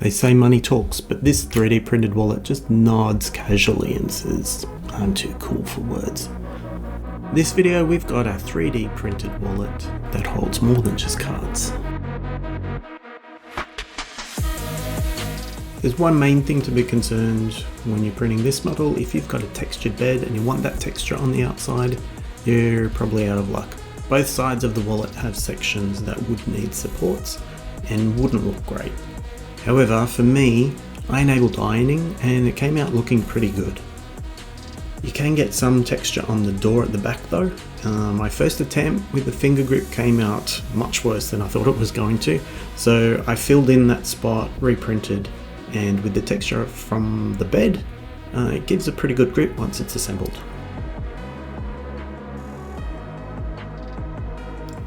They say money talks, but this 3D printed wallet just nods casually and says, I'm too cool for words. This video we've got a 3D printed wallet that holds more than just cards. There's one main thing to be concerned when you're printing this model. If you've got a textured bed and you want that texture on the outside, you're probably out of luck. Both sides of the wallet have sections that would need supports and wouldn't look great. However, for me, I enabled ironing and it came out looking pretty good. You can get some texture on the door at the back though. My first attempt with the finger grip came out much worse than I thought it was going to, so I filled in that spot, reprinted, and with the texture from the bed, it gives a pretty good grip once it's assembled.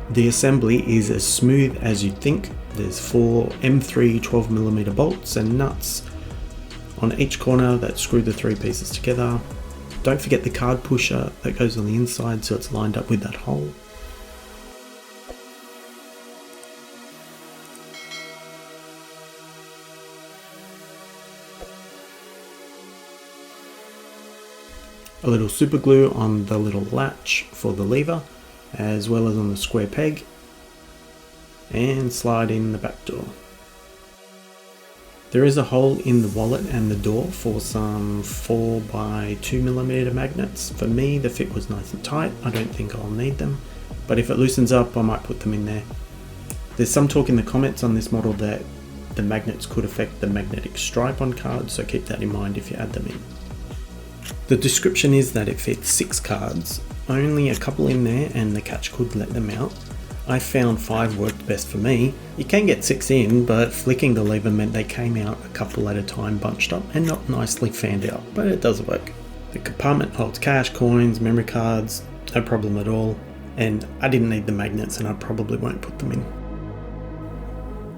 The assembly is as smooth as you'd think. There's 4 M3 12mm bolts and nuts on each corner that screw the 3 pieces together. Don't forget the card pusher that goes on the inside so it's lined up with that hole. A little super glue on the little latch for the lever, as well as on the square peg, and slide in the back door. There is a hole in the wallet and the door for some 4x2mm magnets. For me, the fit was nice and tight. I don't think I'll need them, but if it loosens up, I might put them in there. There's some talk in the comments on this model that the magnets could affect the magnetic stripe on cards, so keep that in mind if you add them in. The description is that it fits 6 cards, only a couple in there and the catch could let them out. I found 5 worked best for me. You can get 6 in, but flicking the lever meant they came out a couple at a time bunched up and not nicely fanned out, but it does work. The compartment holds cash, coins, memory cards, no problem at all, and I didn't need the magnets and I probably won't put them in.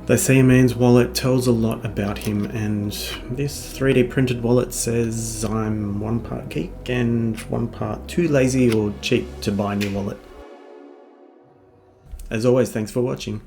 They say a man's wallet tells a lot about him, and this 3D printed wallet says I'm 1 part geek and 1 part too lazy or cheap to buy a new wallet. As always, thanks for watching.